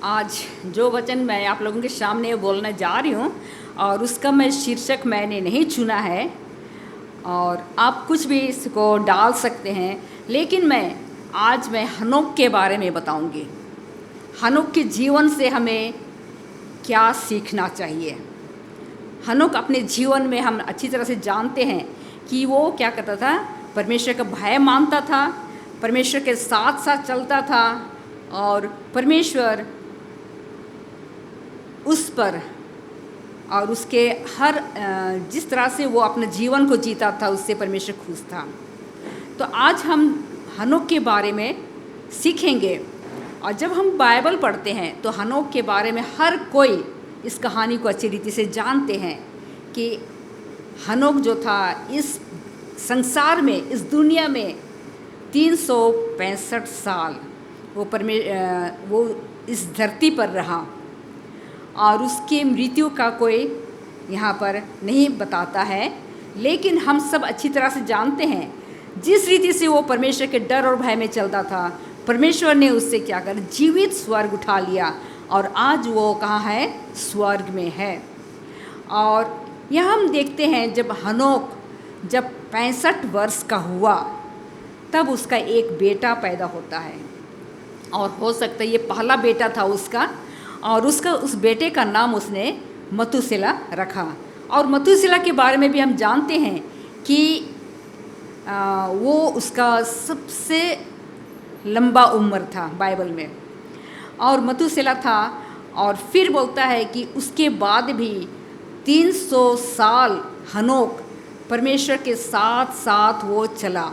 आज जो वचन मैं आप लोगों के सामने बोलने जा रही हूँ और उसका मैं शीर्षक मैंने नहीं चुना है और आप कुछ भी इसको डाल सकते हैं, लेकिन आज मैं हनोक के बारे में बताऊंगी। हनोक के जीवन से हमें क्या सीखना चाहिए। हनोक अपने जीवन में हम अच्छी तरह से जानते हैं कि वो क्या करता था, परमेश्वर का भय मानता था, परमेश्वर के साथ साथ चलता था और परमेश्वर उस पर और उसके हर जिस तरह से वो अपने जीवन को जीता था उससे परमेश्वर खुश था। तो आज हम हनोक के बारे में सीखेंगे और जब हम बाइबल पढ़ते हैं तो हनोक के बारे में हर कोई इस कहानी को अच्छी रीति से जानते हैं कि हनोक जो था इस संसार में, इस दुनिया में 365 साल वो इस धरती पर रहा और उसकी मृत्यु का कोई यहाँ पर नहीं बताता है। लेकिन हम सब अच्छी तरह से जानते हैं जिस रीति से वो परमेश्वर के डर और भय में चलता था, परमेश्वर ने उससे क्या कर जीवित स्वर्ग उठा लिया और आज वो कहाँ है, स्वर्ग में है। और यह हम देखते हैं जब हनोक 65 वर्ष का हुआ तब उसका एक बेटा पैदा होता है और हो सकता है ये पहला बेटा था उसका, और उस बेटे का नाम उसने मतुसेला रखा। और मतुसेला के बारे में भी हम जानते हैं कि वो उसका सबसे लंबा उम्र था बाइबल में, और मतुसेला था। और फिर बोलता है कि उसके बाद भी 300 साल हनोक परमेश्वर के साथ साथ वो चला।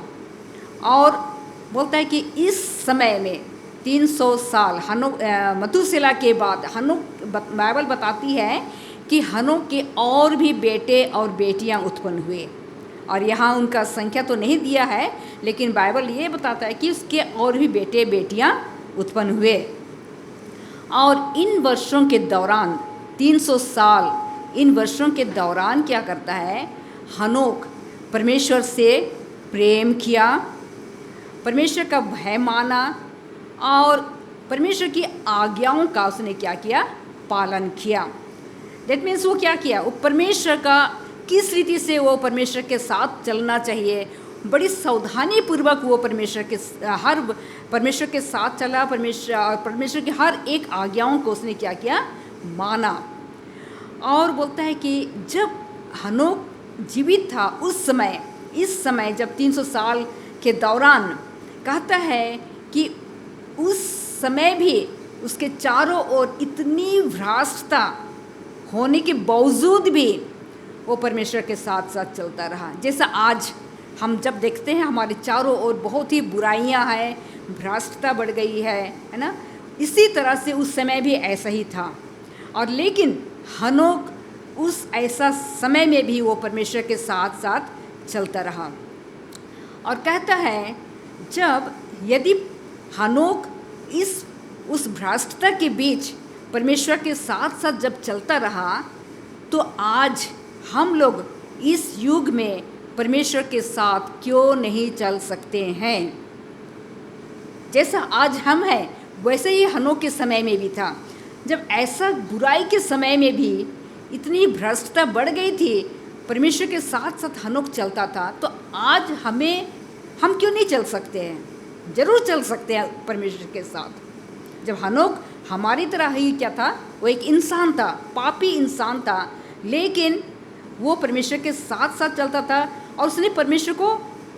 और बोलता है कि इस समय में 300 साल मतुसेला के बाद हनोक बाइबल बताती है कि हनोक के और भी बेटे और बेटियां उत्पन्न हुए। और यहाँ उनका संख्या तो नहीं दिया है, लेकिन बाइबल ये बताता है कि उसके और भी बेटे बेटियां उत्पन्न हुए। और इन वर्षों के दौरान 300 साल, इन वर्षों के दौरान क्या करता है, हनोक परमेश्वर से प्रेम किया, परमेश्वर का भय माना और परमेश्वर की आज्ञाओं का उसने क्या किया, पालन किया। दैट मीन्स वो क्या किया, वो परमेश्वर का किस रीति से वो परमेश्वर के साथ चलना चाहिए, बड़ी सावधानी पूर्वक वो परमेश्वर के साथ चला। परमेश्वर की हर एक आज्ञाओं को उसने क्या किया, माना। और बोलता है कि जब हनोक जीवित था इस समय जब 300 साल के दौरान, कहता है कि उस समय भी उसके चारों ओर इतनी भ्रष्टता होने के बावजूद भी वो परमेश्वर के साथ साथ चलता रहा। जैसा आज हम जब देखते हैं हमारे चारों ओर बहुत ही बुराइयां हैं, भ्रष्टता बढ़ गई है ना, इसी तरह से उस समय भी ऐसा ही था। और लेकिन हनोक उस ऐसा समय में भी वो परमेश्वर के साथ साथ चलता रहा। और कहता है यदि हनोक उस भ्रष्टता के बीच परमेश्वर के साथ साथ जब चलता रहा, तो आज हम लोग इस युग में परमेश्वर के साथ क्यों नहीं चल सकते हैं। जैसा आज हम हैं वैसे ही हनोक के समय में भी था। जब ऐसा बुराई के समय में भी इतनी भ्रष्टता बढ़ गई थी, परमेश्वर के साथ साथ हनोक चलता था, तो आज हम क्यों नहीं चल सकते हैं, ज़रूर चल सकते हैं परमेश्वर के साथ। जब हनोक हमारी तरह ही क्या था, वो एक इंसान था, पापी इंसान था, लेकिन वो परमेश्वर के साथ साथ चलता था और उसने परमेश्वर को,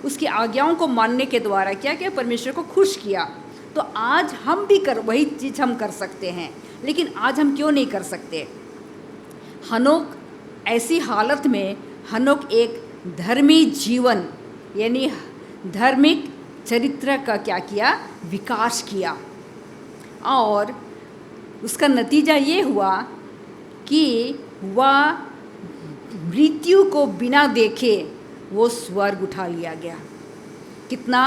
उसकी आज्ञाओं को मानने के द्वारा क्या किया, परमेश्वर को खुश किया। तो आज हम भी वही चीज़ हम कर सकते हैं, लेकिन आज हम क्यों नहीं कर सकते। हनोक ऐसी हालत में हनोक एक धर्मी जीवन यानी धार्मिक चरित्र का क्या किया, विकास किया। और उसका नतीजा ये हुआ कि वह मृत्यु को बिना देखे वो स्वर्ग उठा लिया गया। कितना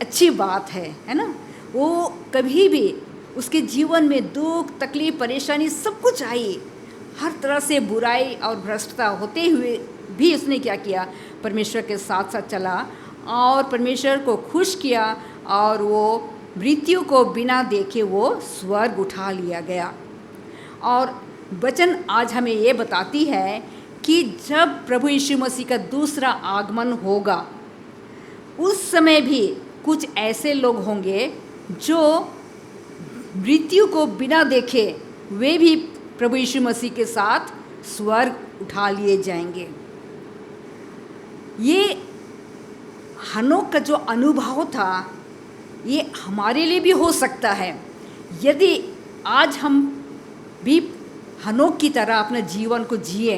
अच्छी बात है ना। वो कभी भी उसके जीवन में दुख, तकलीफ, परेशानी सब कुछ आई, हर तरह से बुराई और भ्रष्टता होते हुए भी उसने क्या किया, परमेश्वर के साथ साथ चला और परमेश्वर को खुश किया और वो मृत्यु को बिना देखे वो स्वर्ग उठा लिया गया। और वचन आज हमें ये बताती है कि जब प्रभु यीशु मसीह का दूसरा आगमन होगा, उस समय भी कुछ ऐसे लोग होंगे जो मृत्यु को बिना देखे वे भी प्रभु यीशु मसीह के साथ स्वर्ग उठा लिए जाएंगे। ये हनोक का जो अनुभव था, ये हमारे लिए भी हो सकता है यदि आज हम भी हनोक की तरह अपना जीवन को जिए,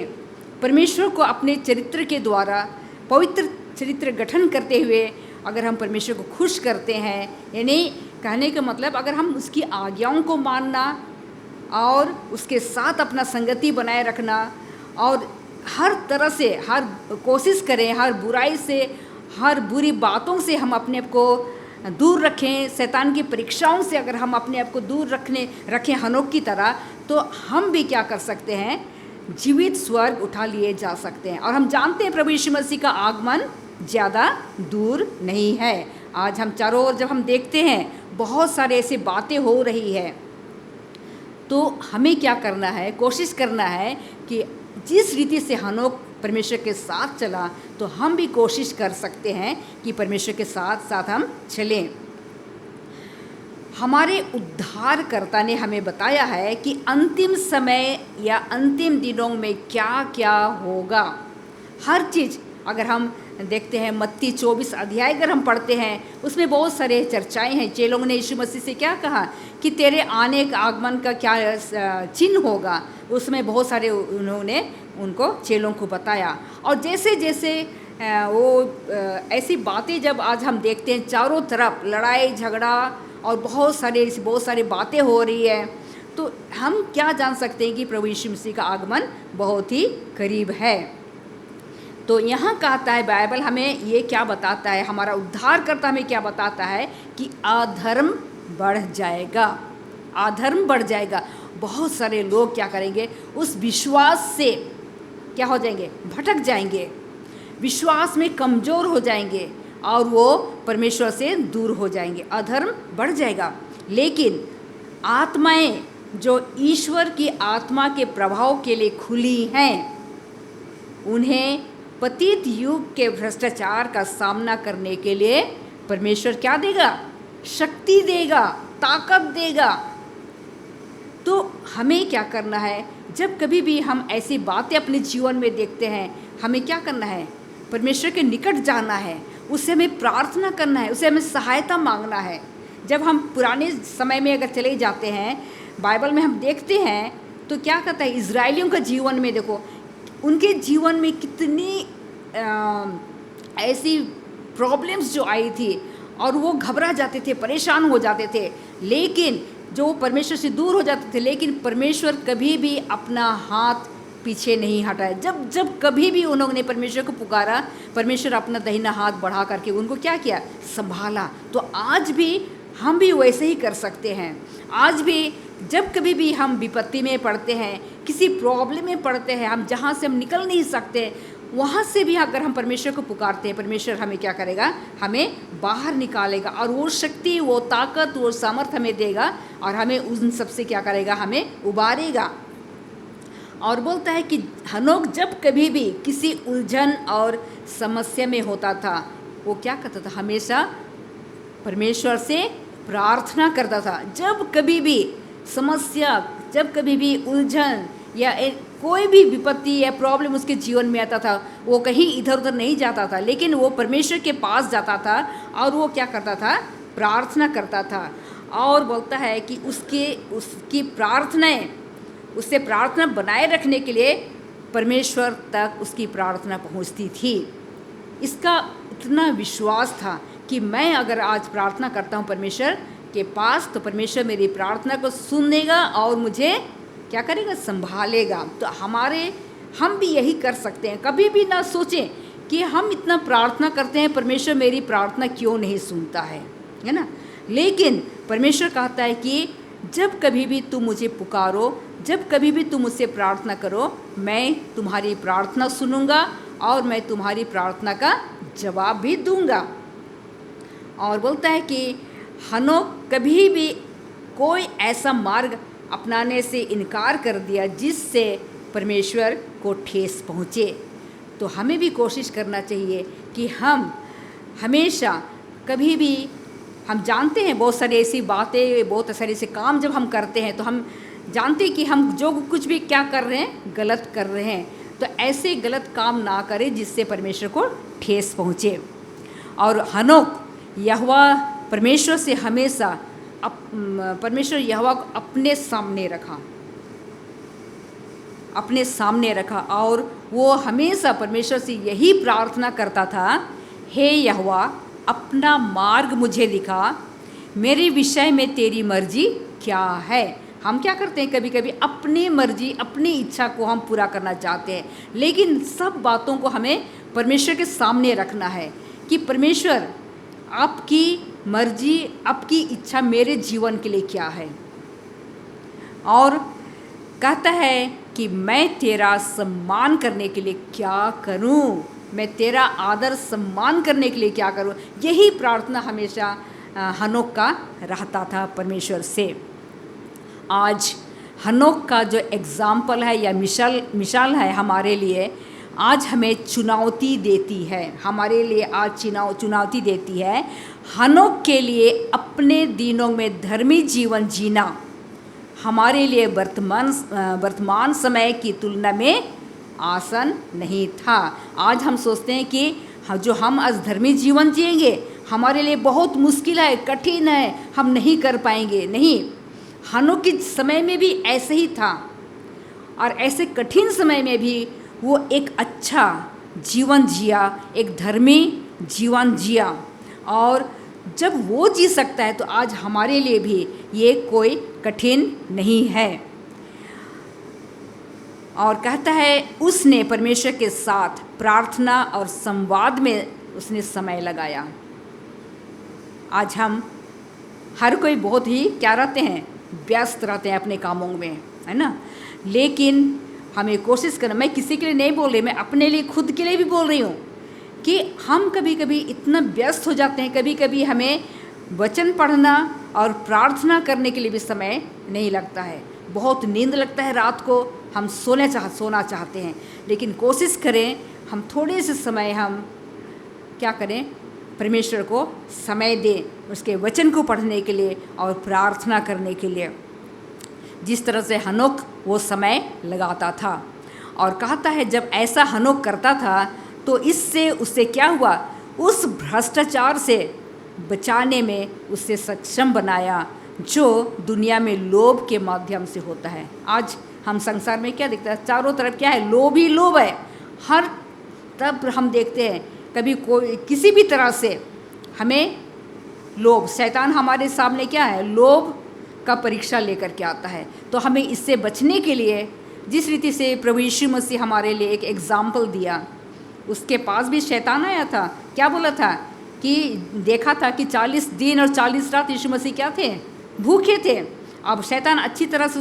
परमेश्वर को अपने चरित्र के द्वारा पवित्र चरित्र गठन करते हुए अगर हम परमेश्वर को खुश करते हैं, यानी कहने का मतलब अगर हम उसकी आज्ञाओं को मानना और उसके साथ अपना संगति बनाए रखना और हर तरह से हर कोशिश करें, हर बुराई से, हर बुरी बातों से हम अपने आप को दूर रखें, शैतान की परीक्षाओं से अगर हम अपने आप को दूर रखें हनोक की तरह, तो हम भी क्या कर सकते हैं, जीवित स्वर्ग उठा लिए जा सकते हैं। और हम जानते हैं प्रभु यीशु मसीह का आगमन ज़्यादा दूर नहीं है। आज हम चारों ओर जब हम देखते हैं बहुत सारे ऐसी बातें हो रही है, तो हमें क्या करना है, कोशिश करना है कि जिस रीति से हनोक परमेश्वर के साथ चला, तो हम भी कोशिश कर सकते हैं कि परमेश्वर के साथ साथ हम चलें। हमारे उद्धारकर्ता ने हमें बताया है कि अंतिम समय या अंतिम दिनों में क्या क्या होगा। हर चीज़ अगर हम देखते हैं, मत्ती 24 अध्याय अगर हम पढ़ते हैं, उसमें बहुत सारे चर्चाएं हैं। चेलों ने यीशु मसीह से क्या कहा कि तेरे आने का आगमन का क्या चिन्ह होगा, उसमें बहुत सारे उन्होंने उनको चेलों को बताया। और जैसे जैसे ऐसी बातें जब आज हम देखते हैं, चारों तरफ लड़ाई झगड़ा और बहुत सारी बातें हो रही है, तो हम क्या जान सकते हैं कि प्रभु यीशु मसीह का आगमन बहुत ही करीब है। तो यहाँ कहता है बाइबल हमें ये क्या बताता है, हमारा उद्धारकर्ता हमें क्या बताता है कि अधर्म बढ़ जाएगा, अधर्म बढ़ जाएगा। बहुत सारे लोग क्या करेंगे, उस विश्वास से क्या हो जाएंगे, भटक जाएंगे, विश्वास में कमज़ोर हो जाएंगे और वो परमेश्वर से दूर हो जाएंगे, अधर्म बढ़ जाएगा। लेकिन आत्माएं जो ईश्वर की आत्मा के प्रभाव के लिए खुली हैं, उन्हें पतित युग के भ्रष्टाचार का सामना करने के लिए परमेश्वर क्या देगा, शक्ति देगा, ताकत देगा। तो हमें क्या करना है, जब कभी भी हम ऐसी बातें अपने जीवन में देखते हैं, हमें क्या करना है, परमेश्वर के निकट जाना है, उससे हमें प्रार्थना करना है, उससे हमें सहायता मांगना है। जब हम पुराने समय में अगर चले जाते हैं, बाइबल में हम देखते हैं तो क्या कहता है, इजराइलियों का जीवन में देखो, उनके जीवन में कितनी ऐसी प्रॉब्लम्स जो आई थी और वो घबरा जाते थे, परेशान हो जाते थे, लेकिन जो परमेश्वर से दूर हो जाते थे, लेकिन परमेश्वर कभी भी अपना हाथ पीछे नहीं हटाया। जब कभी भी उन्होंने परमेश्वर को पुकारा, परमेश्वर अपना दाहिना हाथ बढ़ा करके उनको क्या किया, संभाला। तो आज भी हम भी वैसे ही कर सकते हैं। आज भी जब कभी भी हम विपत्ति में पड़ते हैं, किसी प्रॉब्लम में पड़ते हैं, हम जहाँ से हम निकल नहीं सकते, वहाँ से भी अगर हम परमेश्वर को पुकारते हैं, परमेश्वर हमें क्या करेगा, हमें बाहर निकालेगा और वो शक्ति, वो ताकत, वो सामर्थ हमें देगा और हमें उन सब से क्या करेगा, हमें उबारेगा। और बोलता है कि हनोक जब कभी भी किसी उलझन और समस्या में होता था, वो क्या करता था, हमेशा परमेश्वर से प्रार्थना करता था। जब कभी भी समस्या, जब कभी भी उलझन या कोई भी विपत्ति या प्रॉब्लम उसके जीवन में आता था, वो कहीं इधर उधर नहीं जाता था, लेकिन वो परमेश्वर के पास जाता था और वो क्या करता था, प्रार्थना करता था। और बोलता है कि उसकी प्रार्थनाएं, उससे प्रार्थना बनाए रखने के लिए परमेश्वर तक उसकी प्रार्थना पहुंचती थी। इसका इतना विश्वास था कि मैं अगर आज प्रार्थना करता हूं परमेश्वर के पास, तो परमेश्वर मेरी प्रार्थना को सुनेगा और मुझे क्या करेगा, संभालेगा। तो हम भी यही कर सकते हैं। कभी भी ना सोचें कि हम इतना प्रार्थना करते हैं, परमेश्वर मेरी प्रार्थना क्यों नहीं सुनता है ना। लेकिन परमेश्वर कहता है कि जब कभी भी तुम मुझे पुकारो, जब कभी भी तुम मुझसे प्रार्थना करो, मैं तुम्हारी प्रार्थना सुनूंगा और मैं तुम्हारी प्रार्थना का जवाब भी दूंगा। और बोलता है कि हनोक कभी भी कोई ऐसा मार्ग अपनाने से इनकार कर दिया जिससे परमेश्वर को ठेस पहुँचे। तो हमें भी कोशिश करना चाहिए कि हम हमेशा कभी भी, हम जानते हैं बहुत सारी ऐसी बातें, बहुत सारे ऐसे काम जब हम करते हैं तो हम जानते हैं कि हम जो कुछ भी क्या कर रहे हैं गलत कर रहे हैं। तो ऐसे गलत काम ना करें जिससे परमेश्वर को ठेस पहुँचे। और हनोक यहोवा परमेश्वर से हमेशा परमेश्वर यहोवा को अपने सामने रखा और वो हमेशा परमेश्वर से यही प्रार्थना करता था, हे यहोवा अपना मार्ग मुझे दिखा, मेरे विषय में तेरी मर्जी क्या है। हम क्या करते हैं, कभी कभी अपनी मर्जी अपनी इच्छा को हम पूरा करना चाहते हैं, लेकिन सब बातों को हमें परमेश्वर के सामने रखना है कि परमेश्वर आपकी मर्जी, आपकी इच्छा मेरे जीवन के लिए क्या है। और कहता है कि मैं तेरा सम्मान करने के लिए क्या करूं, मैं तेरा आदर सम्मान करने के लिए क्या करूं। यही प्रार्थना हमेशा हनोक का रहता था परमेश्वर से। आज हनोक का जो एग्जाम्पल है या मिसाल है हमारे लिए, आज हमें चुनौती देती है, हमारे लिए आज चुनौती देती है। हनोक के लिए अपने दिनों में धर्मी जीवन जीना हमारे लिए वर्तमान समय की तुलना में आसान नहीं था। आज हम सोचते हैं कि जो हम आज धर्मी जीवन जिएंगे हमारे लिए बहुत मुश्किल है, कठिन है, हम नहीं कर पाएंगे। नहीं, हनोक के समय में भी ऐसे ही था और ऐसे कठिन समय में भी वो एक अच्छा जीवन जिया, एक धर्मी जीवन जिया। और जब वो जी सकता है तो आज हमारे लिए भी ये कोई कठिन नहीं है। और कहता है उसने परमेश्वर के साथ प्रार्थना और संवाद में उसने समय लगाया। आज हम हर कोई बहुत ही क्या रहते हैं, व्यस्त रहते हैं अपने कामों में, है ना। लेकिन हमें कोशिश करना, मैं किसी के लिए नहीं बोल रही, मैं अपने लिए खुद के लिए भी बोल रही हूँ कि हम कभी कभी इतना व्यस्त हो जाते हैं, कभी कभी हमें वचन पढ़ना और प्रार्थना करने के लिए भी समय नहीं लगता है। बहुत नींद लगता है रात को, हम सोना चाहते हैं, लेकिन कोशिश करें हम थोड़े से समय हम क्या करें, परमेश्वर को समय दें, उसके वचन को पढ़ने के लिए और प्रार्थना करने के लिए। जिस तरह से हनोक वो समय लगाता था। और कहता है जब ऐसा हनोक करता था तो इससे उससे क्या हुआ, उस भ्रष्टाचार से बचाने में उससे सक्षम बनाया जो दुनिया में लोभ के माध्यम से होता है। आज हम संसार में क्या दिखता है, चारों तरफ क्या है, लोभ ही लोभ है। हर तब हम देखते हैं कभी कोई किसी भी तरह से हमें लोभ, शैतान हमारे सामने क्या है, लोभ का परीक्षा लेकर के आता है। तो हमें इससे बचने के लिए जिस रीति से प्रभु यीशु मसीह हमारे लिए एक एग्जाम्पल दिया, उसके पास भी शैतान आया था, क्या बोला था कि देखा था कि 40 दिन और 40 रात यीशु मसीह क्या थे, भूखे थे। अब शैतान अच्छी तरह से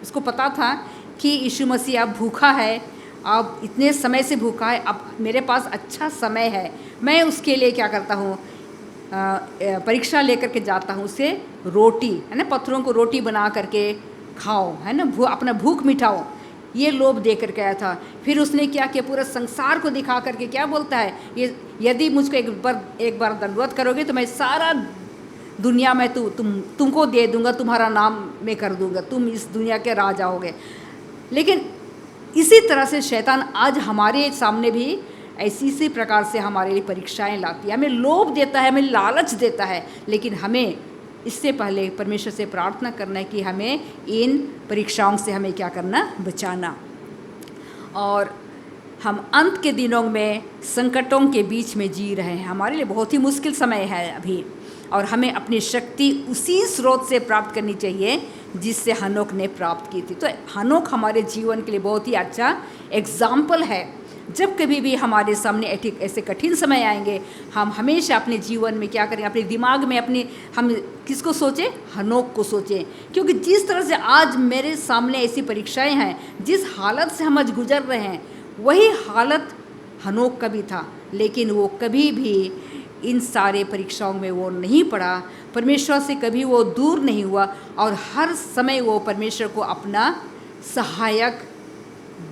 उसको पता था कि यीशु मसीह अब भूखा है, अब इतने समय से भूखा है, अब मेरे पास अच्छा समय है, मैं उसके लिए क्या करता हूँ, परीक्षा लेकर के जाता हूँ, उसे रोटी, है ना, पत्थरों को रोटी बना करके खाओ, है ना, अपना भूख मिटाओ, ये लोभ दे करके आया था। फिर उसने क्या किया, पूरा संसार को दिखा करके क्या बोलता है, ये यदि मुझको एक बार दंडवत करोगे तो मैं सारा दुनिया में तुमको दे दूंगा, तुम्हारा नाम मैं कर दूंगा, तुम इस दुनिया के राजा होगे। लेकिन इसी तरह से शैतान आज हमारे सामने भी इसी प्रकार से हमारे लिए परीक्षाएं लाती है, हमें लोभ देता है, हमें लालच देता है। लेकिन हमें इससे पहले परमेश्वर से प्रार्थना करना है कि हमें इन परीक्षाओं से हमें क्या करना, बचाना। और हम अंत के दिनों में संकटों के बीच में जी रहे हैं, हमारे लिए बहुत ही मुश्किल समय है अभी, और हमें अपनी शक्ति उसी स्रोत से प्राप्त करनी चाहिए जिससे हनोक ने प्राप्त की थी। तो हनोक हमारे जीवन के लिए बहुत ही अच्छा एग्जाम्पल है। जब कभी भी हमारे सामने ऐसे कठिन समय आएंगे, हम हमेशा अपने जीवन में क्या करें, अपने दिमाग में हम किसको सोचें, हनोक को सोचें। क्योंकि जिस तरह से आज मेरे सामने ऐसी परीक्षाएं हैं, जिस हालत से हम आज गुजर रहे हैं, वही हालत हनोक का भी था। लेकिन वो कभी भी इन सारे परीक्षाओं में वो नहीं पड़ा, परमेश्वर से कभी वो दूर नहीं हुआ और हर समय वो परमेश्वर को अपना सहायक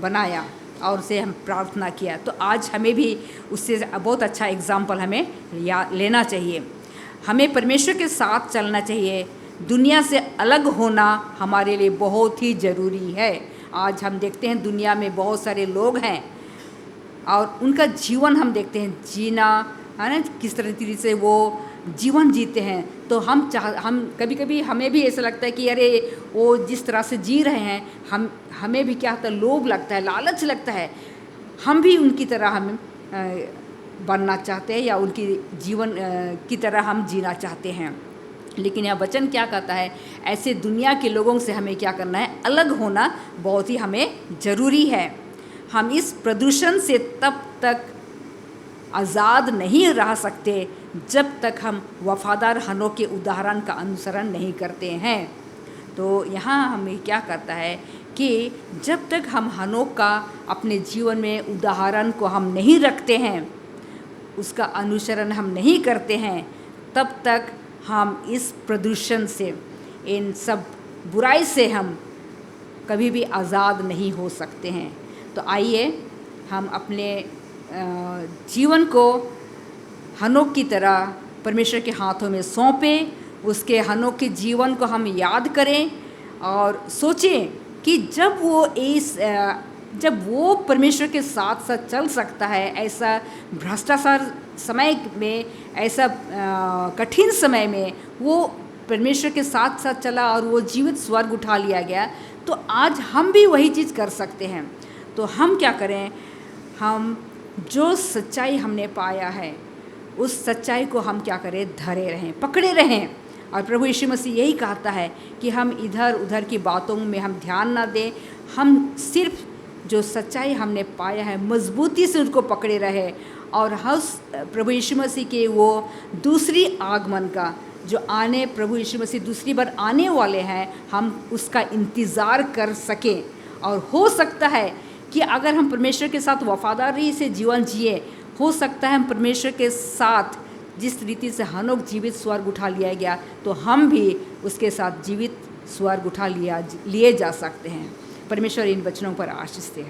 बनाया और उसे हम प्रार्थना किया। तो आज हमें भी उससे बहुत अच्छा एग्जाम्पल हमें लेना चाहिए। हमें परमेश्वर के साथ चलना चाहिए। दुनिया से अलग होना हमारे लिए बहुत ही ज़रूरी है। आज हम देखते हैं दुनिया में बहुत सारे लोग हैं और उनका जीवन हम देखते हैं जीना, है ना, किस तरह से वो जीवन जीते हैं। तो हम कभी कभी हमें भी ऐसा लगता है कि अरे वो जिस तरह से जी रहे हैं हमें भी क्या होता है, लोभ लगता है, लालच लगता है, हम भी उनकी तरह हम बनना चाहते हैं या उनकी जीवन की तरह हम जीना चाहते हैं। लेकिन यह वचन क्या कहता है, ऐसे दुनिया के लोगों से हमें क्या करना है, अलग होना बहुत ही हमें ज़रूरी है। हम इस प्रदूषण से तब तक आज़ाद नहीं रह सकते जब तक हम वफादार हनोक के उदाहरण का अनुसरण नहीं करते हैं। तो यहाँ हमें क्या करता है कि जब तक हम हनोक का अपने जीवन में उदाहरण को हम नहीं रखते हैं, उसका अनुसरण हम नहीं करते हैं, तब तक हम इस प्रदूषण से, इन सब बुराई से हम कभी भी आज़ाद नहीं हो सकते हैं। तो आइए हम अपने जीवन को हनोक की तरह परमेश्वर के हाथों में सौंपें, उसके हनोक के जीवन को हम याद करें और सोचें कि जब वो परमेश्वर के साथ साथ चल सकता है, ऐसा भ्रष्टाचार समय में, ऐसा कठिन समय में वो परमेश्वर के साथ साथ चला और वो जीवित स्वर्ग उठा लिया गया, तो आज हम भी वही चीज़ कर सकते हैं। तो हम क्या करें, हम जो सच्चाई हमने पाया है उस सच्चाई को हम क्या करें, धरे रहें, पकड़े रहें। और प्रभु यीशु मसीह यही कहता है कि हम इधर उधर की बातों में हम ध्यान ना दें, हम सिर्फ जो सच्चाई हमने पाया है मजबूती से उसको पकड़े रहे और हम प्रभु यीशु मसीह के वो दूसरी आगमन का जो प्रभु यीशु मसीह दूसरी बार आने वाले हैं, हम उसका इंतज़ार कर सकें। और हो सकता है कि अगर हम परमेश्वर के साथ वफादारी से जीवन जिए, हो सकता है हम परमेश्वर के साथ जिस रीति से हनोक जीवित स्वर्ग उठा लिया गया, तो हम भी उसके साथ जीवित स्वर्ग उठा लिए जा सकते हैं। परमेश्वर इन वचनों पर आशीष दे।